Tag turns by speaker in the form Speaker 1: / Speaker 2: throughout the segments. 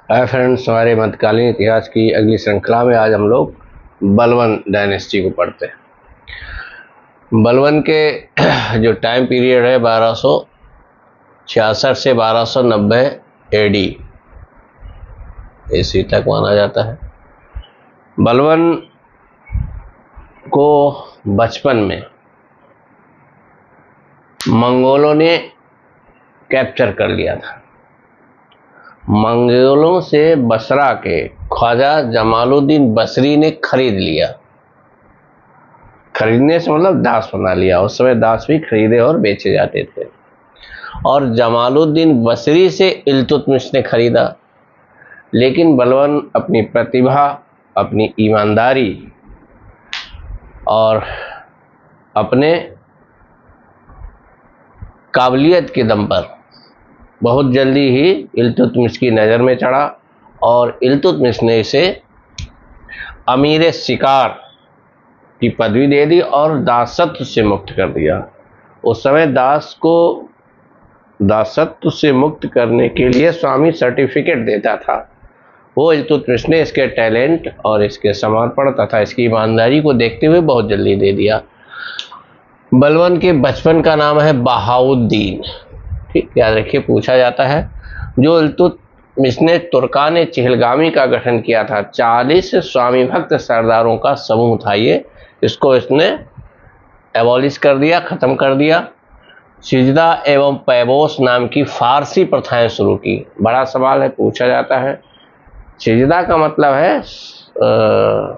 Speaker 1: Hi friends, हमारे मध्यकालीन इतिहास की अगली श्रृंखला में आज हम लोग बलवन डायनेस्टी को पढ़ते हैं। बलवन के जो टाइम पीरियड है 1266 से 1290 एडी ईस्वी तक माना जाता है। बलवन को बचपन में मंगोलों ने कैप्चर कर लिया था। मंगोलों से बसरा के ख्वाजा जमालुद्दीन बसरी ने खरीद लिया। खरीदने से मतलब दास बना लिया। उस समय दास भी खरीदे और बेचे जाते थे। और जमालुद्दीन बसरी से इल्तुतमिश ने खरीदा, लेकिन बलवन अपनी प्रतिभा, अपनी ईमानदारी और अपने काबिलियत के दम पर बहुत जल्दी ही इल्तुतमिश की नज़र में चढ़ा और इल्तुतमिश ने इसे अमीर शिकार की पदवी दे दी और दासत्व से मुक्त कर दिया। उस समय दास को दासत्व से मुक्त करने के लिए स्वामी सर्टिफिकेट देता था। वो इल्तुतमिश ने इसके टैलेंट और इसके समर्पण तथा इसकी ईमानदारी को देखते हुए बहुत जल्दी दे दिया। बलवन के बचपन का नाम है बहाउद्दीन। ठीक, याद रखिए, पूछा जाता है। जो इल्तुतमिश ने तुर्कान चिहलगामी का गठन किया था, 40 स्वामी भक्त सरदारों का समूह था ये। इसको इसने एबॉलिश कर दिया, ख़त्म कर दिया। सिजदा एवं पैबोस नाम की फारसी प्रथाएं शुरू की। बड़ा सवाल है, पूछा जाता है। सिजदा का मतलब है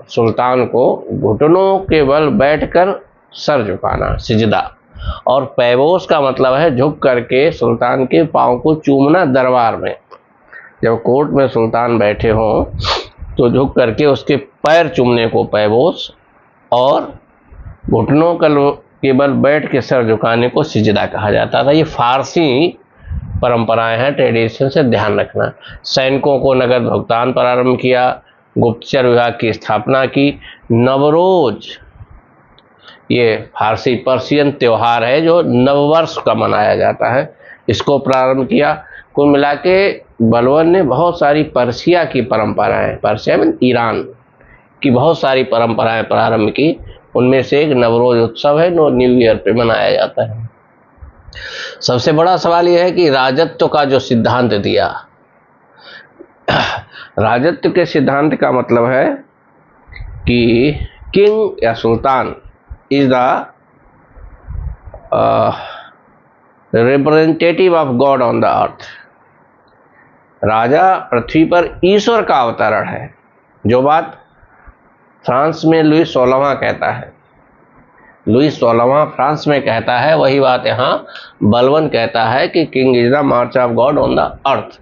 Speaker 1: सुल्तान को घुटनों के बल बैठकर सर झुकाना, सिजदा। और पैबोस का मतलब है झुक करके सुल्तान के पाँव को चूमना दरबार में। जब कोर्ट में सुल्तान बैठे हों तो झुक करके उसके पैर चूमने को पैबोस, और घुटनों के बल बैठ के सर झुकाने को सिजदा कहा जाता था। ये फारसी परंपराएं हैं, ट्रेडिशन से ध्यान रखना। सैनिकों को नगद भुगतान प्रारंभ किया, गुप्तचर विभाग की स्थापना की। नवरोज ये फारसी पर्शियन त्यौहार है जो नववर्ष का मनाया जाता है, इसको प्रारंभ किया। कुल मिला के बलवन ने बहुत सारी पर्शिया की परंपराएं, पर्शिया में ईरान की बहुत सारी परंपराएं प्रारंभ की। उनमें से एक नवरोज उत्सव है, न्यू ईयर पे मनाया जाता है। सबसे बड़ा सवाल यह है कि राजत्व का जो सिद्धांत दिया, राजत्व के सिद्धांत का मतलब है कि किंग या सुल्तान is the representative of God on the earth. राजा पृथ्वी पर ईश्वर का अवतरण है। जो बात फ्रांस में लुई 16वां कहता है, लुई 16वां फ्रांस में कहता है, वही बात यहाँ बलवन कहता है कि king is the march of God on the earth.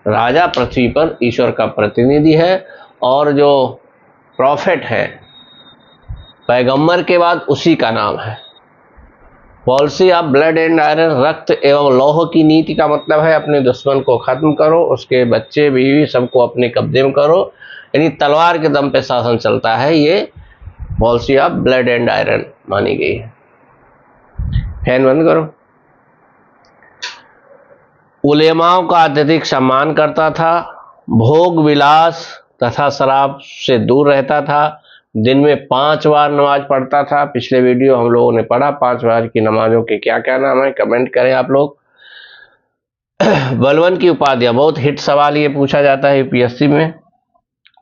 Speaker 1: राजा पृथ्वी पर ईश्वर का प्रतिनिधि है, और जो प्रॉफिट है, पैगंबर के बाद उसी का नाम है। Policy of blood and iron, रक्त एवं लौह की नीति का मतलब है अपने दुश्मन को खत्म करो, उसके बच्चे बीवी सबको अपने कब्जे में करो, यानी तलवार के दम पे शासन चलता है। ये policy of blood and iron मानी गई है। फैन बंद करो। उलेमाओं का अत्यधिक सम्मान करता था, भोग विलास तथा शराब से दूर रहता था। दिन में 5 बार नमाज पढ़ता था। पिछले वीडियो हम लोगों ने पढ़ा 5 बार की नमाजों के क्या क्या नाम है, कमेंट करें आप लोग। बलवन की उपाधियां, बहुत हिट सवाल ये पूछा जाता है यूपीएससी में,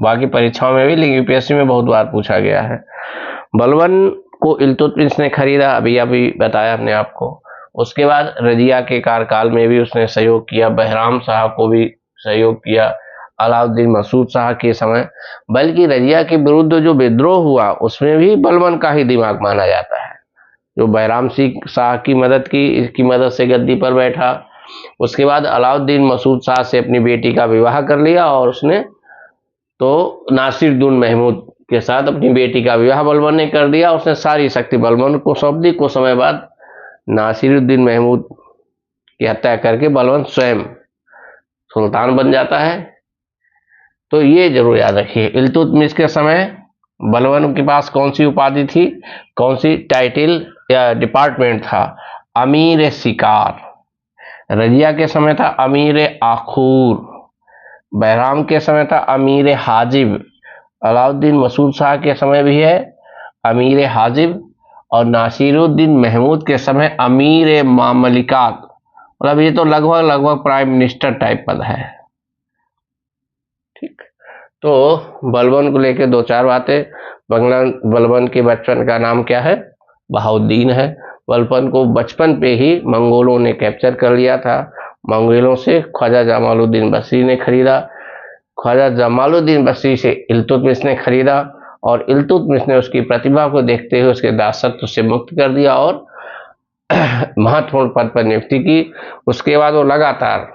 Speaker 1: बाकी परीक्षाओं में भी, लेकिन यूपीएससी में बहुत बार पूछा गया है। बलवन को इल्तुतमिश ने खरीदा, अभी बताया हमने आपको। उसके बाद रजिया के कार्यकाल में भी उसने सहयोग किया, बहराम शाह को भी सहयोग किया, अलाउद्दीन मसूद शाह के समय। बल्कि रजिया के विरुद्ध जो विद्रोह हुआ उसमें भी बलवन का ही दिमाग माना जाता है। जो बहराम शाह की मदद की, इसकी मदद से गद्दी पर बैठा। उसके बाद अलाउद्दीन मसूद शाह से अपनी बेटी का विवाह कर लिया, और उसने तो नासिरुद्दीन महमूद के साथ अपनी बेटी का विवाह बलवन ने कर दिया। उसने सारी शक्ति बलवन को सौंप दी। कुछ समय बाद नासिरुद्दीन महमूद की हत्या करके बलवन स्वयं सुल्तान बन जाता है। तो ये जरूर याद रखिए, इल्तुतमिश के समय बलवन के पास कौन सी उपाधि थी, कौन सी टाइटल या डिपार्टमेंट था? अमीर शिकार। रजिया के समय था अमीर आखूर। बहराम के समय था अमीर हाजिब, अलाउद्दीन मसूद शाह के समय भी है अमीर हाजिब, और नासिरुद्दीन महमूद के समय अमीर मामलिकात। मतलब ये तो लगभग प्राइम मिनिस्टर टाइप पद है। ठीक, तो बलबन को लेके दो चार बातें। बलबन के बचपन का नाम क्या है? बहाउद्दीन है। बलबन को बचपन पे ही मंगोलों ने कैप्चर कर लिया था। मंगोलों से ख्वाजा जमालुद्दीन बसरी ने खरीदा, ख्वाजा जमालुद्दीन बसरी से इल्तुतमिश ने खरीदा, और इल्तुतमिश ने उसकी प्रतिभा को देखते हुए उसके दासत्व से मुक्त कर दिया और महत्वपूर्ण पद पर नियुक्ति की। उसके बाद वो लगातार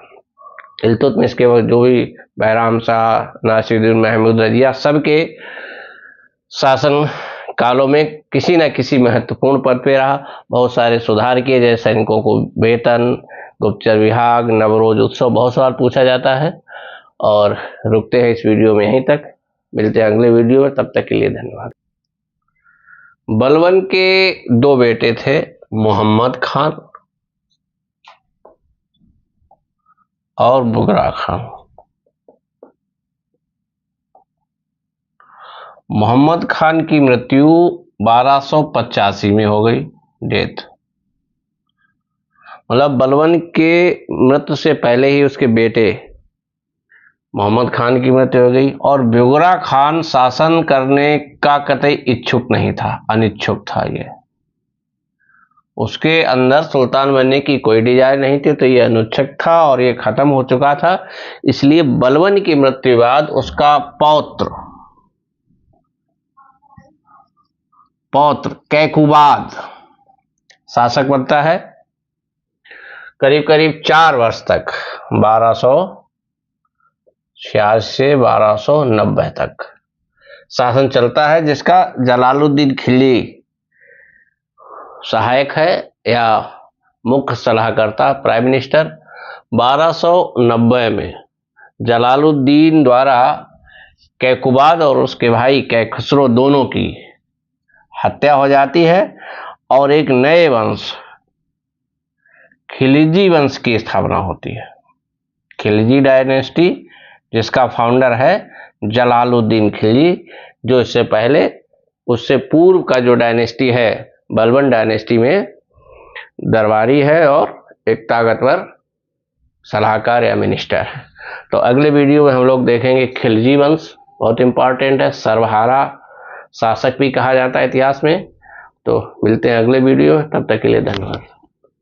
Speaker 1: इल्तुतमिश के जो भी बहराम शाह, नासिरुद्दीन महमूद रजिया, सबके शासन कालों में किसी न किसी महत्वपूर्ण पद पे रहा। बहुत सारे सुधार किए, जैसे सैनिकों को वेतन, गुप्तचर विभाग, नवरोज उत्सव, बहुत सवाल पूछा जाता है। और रुकते हैं इस वीडियो में यहीं तक, मिलते हैं अगले वीडियो में, तब तक के लिए धन्यवाद। बलबन के दो बेटे थे, मोहम्मद खान और बुगरा खान। मोहम्मद खान की मृत्यु 1285 में हो गई, डेथ। मतलब बलबन के मृत्यु से पहले ही उसके बेटे मोहम्मद खान की मृत्यु हो गई। और बुगरा खान शासन करने का कतई इच्छुक नहीं था, अनिच्छुक था। ये उसके अंदर सुल्तान बनने की कोई डिजायर नहीं थी, तो ये अनिच्छुक था और ये खत्म हो चुका था। इसलिए बलबन की मृत्यु बाद उसका पौत्र कैकुबाद शासक बनता है। करीब करीब 4 वर्ष तक, 1286 से 1290 तक शासन चलता है, जिसका जलालुद्दीन खिलजी सहायक है या मुख्य सलाहकर्ता, प्राइम मिनिस्टर। 1290 में जलालुद्दीन द्वारा कैकुबाद और उसके भाई कैखसरो दोनों की हत्या हो जाती है और एक नए वंश, खिलजी वंश की स्थापना होती है। खिलजी डायनेस्टी, जिसका फाउंडर है जलालुद्दीन खिलजी, जो इससे पहले, उससे पूर्व का जो डायनेस्टी है बलबन डायनेस्टी में दरबारी है और एक ताकतवर सलाहकार या मिनिस्टर है। तो अगले वीडियो में हम लोग देखेंगे खिलजी वंश, बहुत इंपॉर्टेंट है, सर्वहारा शासक भी कहा जाता है इतिहास में। तो मिलते हैं अगले वीडियो में, तब तक के लिए धन्यवाद।